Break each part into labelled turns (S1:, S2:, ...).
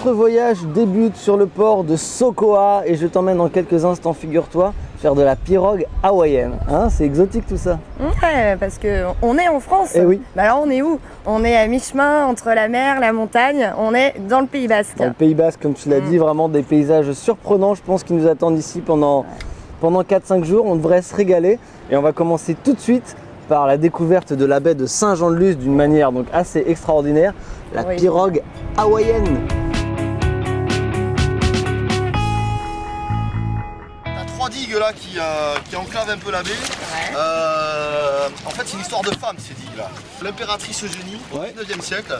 S1: Notre voyage débute sur le port de Sokoa et je t'emmène dans quelques instants, figure-toi, faire de la pirogue hawaïenne. Hein, c'est exotique tout ça.
S2: Ouais, parce qu'on est en France.
S1: Eh oui.
S2: Bah alors on est où? On est à mi-chemin entre la mer, la montagne, on est dans le Pays Basque.
S1: Dans le Pays Basque, comme tu l'as dit, vraiment des paysages surprenants, je pense, qui nous attendent ici pendant 4-5 jours. On devrait se régaler et on va commencer tout de suite par la découverte de la baie de Saint-Jean-de-Luz d'une manière donc assez extraordinaire, la pirogue hawaïenne.
S3: T'as 3 digues là qui enclavent un peu la baie.
S2: Ouais.
S3: En fait, c'est une histoire de femme ces digues là. L'impératrice Eugénie au 19e siècle,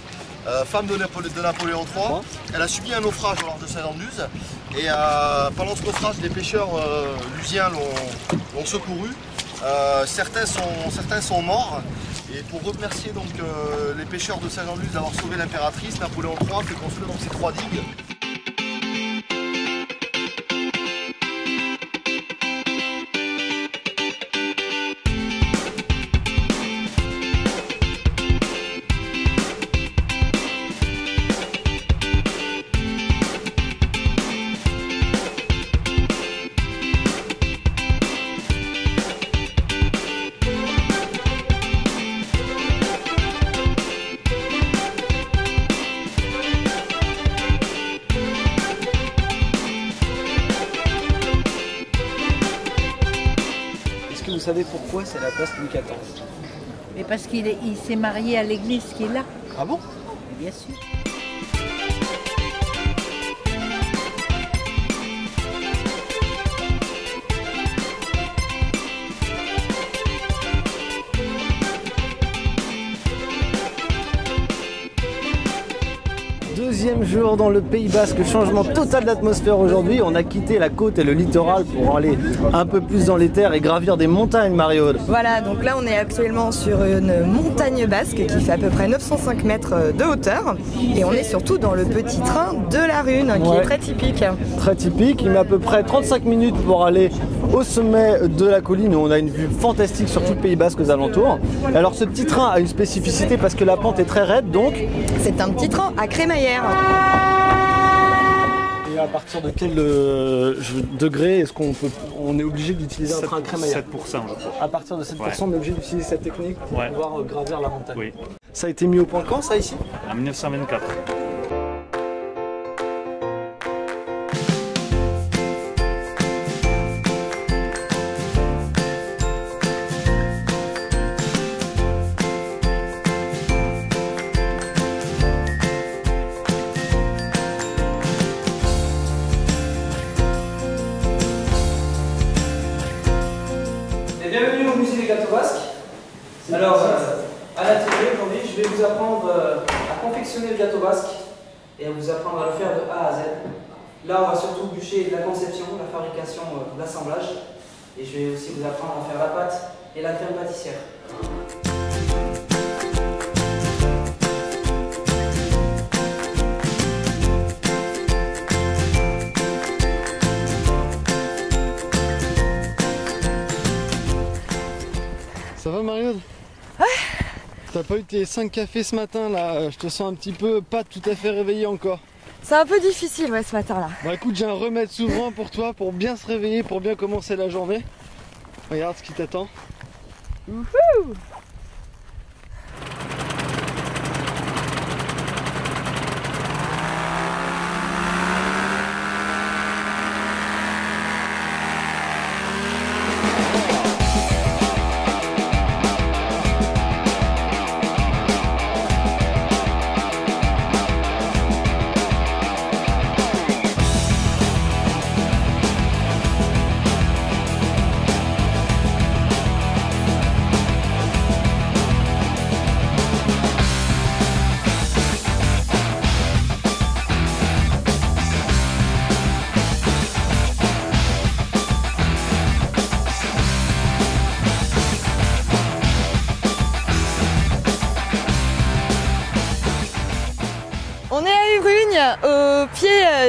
S3: femme de Napoléon III, elle a subi un naufrage au large de Saint-Jean-de-Luz et pendant ce naufrage, les pêcheurs lusiens l'ont secouru. Certains sont morts et pour remercier donc les pêcheurs de Saint-Jean-de-Luz d'avoir sauvé l'impératrice, Napoléon III fait construire donc ces 3 digues.
S1: Vous savez pourquoi c'est la place Louis XIV?
S4: Mais parce qu'il s'est marié à l'église qui est là.
S1: Ah bon?
S4: Bien sûr.
S1: Deuxième jour dans le Pays Basque, changement total d'atmosphère aujourd'hui. On a quitté la côte et le littoral pour aller un peu plus dans les terres et gravir des montagnes, Marie-Aude.
S2: Voilà, donc là on est actuellement sur une montagne basque qui fait à peu près 905 mètres de hauteur. Et on est surtout dans le petit train de la Rune, qui est très typique.
S1: Très typique, il met à peu près 35 minutes pour aller au sommet de la colline où on a une vue fantastique sur tout le Pays Basque aux alentours. Alors ce petit train a une spécificité parce que la pente est très raide, donc...
S2: C'est un petit train à crémaillère.
S1: Et à partir de quel degré est-ce qu'on est obligé d'utiliser un train à crémaillère?
S5: 7%, je crois.
S1: À partir de 7%, on est obligé d'utiliser cette technique pour pouvoir gravir la montagne.
S5: Oui.
S1: Ça a été mis au point quand, ça, ici?
S5: En 1924.
S6: Bienvenue au musée des gâteaux basques. Alors, à l'atelier aujourd'hui, je vais vous apprendre à confectionner le gâteau basque et à vous apprendre à le faire de A à Z. Là, on va surtout bûcher la conception, la fabrication, l'assemblage. Et je vais aussi vous apprendre à faire la pâte et la crème pâtissière.
S1: Ça va, Marie-Aude?
S2: Ouais.
S1: T'as pas eu tes 5 cafés ce matin là? Je te sens un petit peu pas tout à fait réveillé encore.
S2: C'est un peu difficile ce matin-là.
S1: Bah écoute, j'ai un remède souverain pour toi, pour bien se réveiller, pour bien commencer la journée. Regarde ce qui t'attend.
S2: Wouhou! On est à Urugne, au pied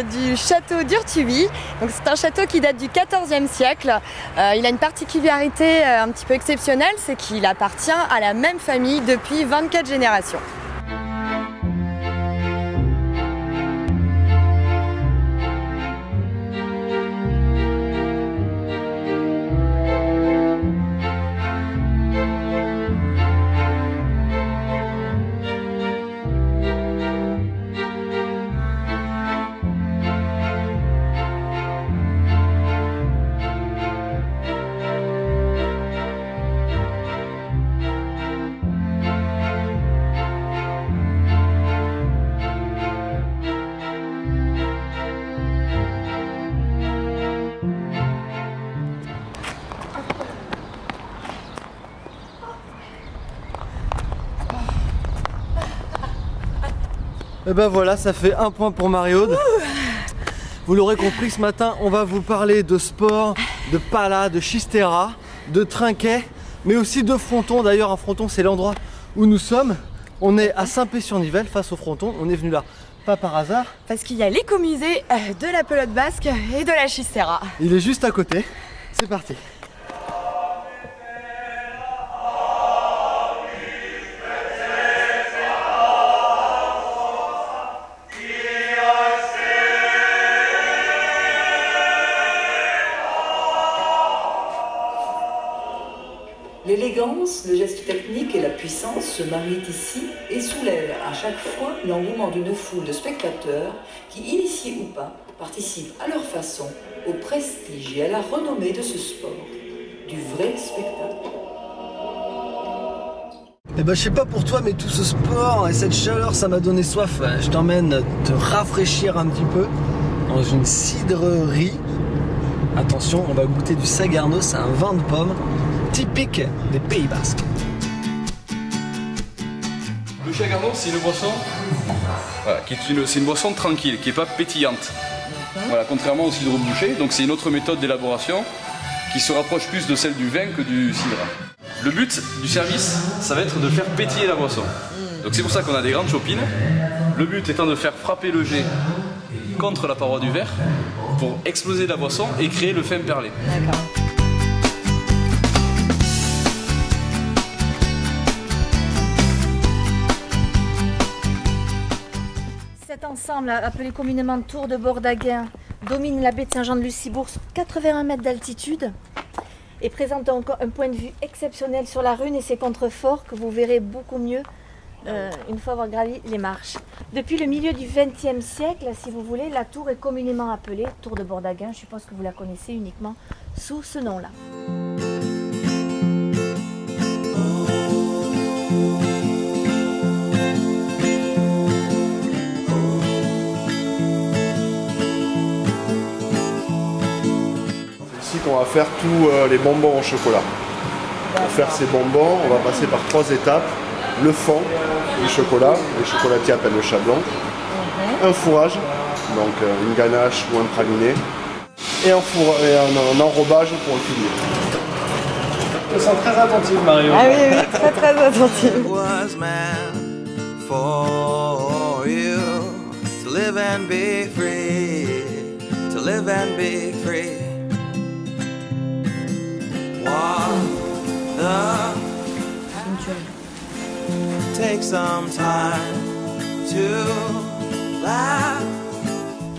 S2: du château d'Urtubis. Donc c'est un château qui date du XIVe siècle. Il a une particularité un petit peu exceptionnelle, c'est qu'il appartient à la même famille depuis 24 générations.
S1: Et ben voilà, ça fait 1 point pour Marie-Aude. Vous l'aurez compris, ce matin, on va vous parler de sport, de pala, de chistera, de trinquet, mais aussi de fronton. D'ailleurs, un fronton, c'est l'endroit où nous sommes. On est à Saint-Pé-sur-Nivelle, face au fronton. On est venu là, pas par hasard.
S2: Parce qu'il y a l'écomusée de la pelote basque et de la chistera.
S1: Il est juste à côté. C'est parti.
S5: L'élégance, le geste technique et la puissance se marient ici et soulèvent à chaque fois l'engouement d'une foule de spectateurs qui, initiés ou pas, participent à leur façon au prestige et à la renommée de ce sport, du vrai spectacle.
S1: Eh ben je sais pas pour toi, mais tout ce sport et cette chaleur, ça m'a donné soif. Je t'emmène te rafraîchir un petit peu dans une cidrerie. Attention, on va goûter du Sagarno, c'est un vin de pomme typique des Pays Basques.
S7: Le Sagarno, c'est une boisson, voilà, c'est une boisson tranquille, qui n'est pas pétillante. Voilà, contrairement au cidre bouché, donc c'est une autre méthode d'élaboration qui se rapproche plus de celle du vin que du cidre. Le but du service, ça va être de faire pétiller la boisson. Donc c'est pour ça qu'on a des grandes chopines. Le but étant de faire frapper le jet contre la paroi du verre pour exploser la boisson et créer le fin perlé.
S2: D'accord.
S8: Cet ensemble, appelé communément Tour de Bordaguin, domine la baie de Saint-Jean-de-Lucibourg sur 81 mètres d'altitude et présente encore un point de vue exceptionnel sur la Rhune et ses contreforts que vous verrez beaucoup mieux une fois avoir gravi les marches. Depuis le milieu du XXe siècle, si vous voulez, la tour est communément appelée Tour de Bordaguin. Je suppose que vous la connaissez uniquement sous ce nom-là.
S3: C'est ici qu'on va faire tous les bonbons au chocolat. Pour faire ces bonbons, on va passer par 3 étapes. Le fond du chocolat, les chocolatiers appellent le chablon, un fourrage, donc une ganache ou un praliné, et un enrobage pour le pilier.
S1: Je te sens très attentive, Mario.
S2: Ah oui, oui, très très attentive.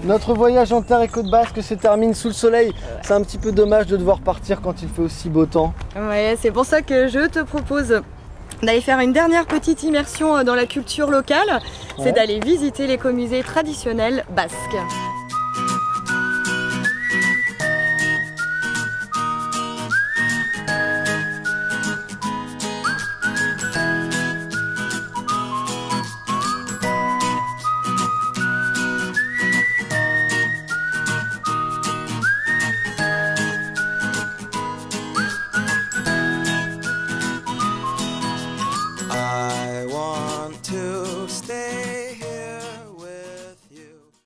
S1: Notre voyage en terre et côte basque se termine sous le soleil. C'est un petit peu dommage de devoir partir quand il fait aussi beau temps.
S2: Ouais, c'est pour ça que je te propose d'aller faire une dernière petite immersion dans la culture locale. C'est d'aller visiter l'écomusée traditionnelle basque.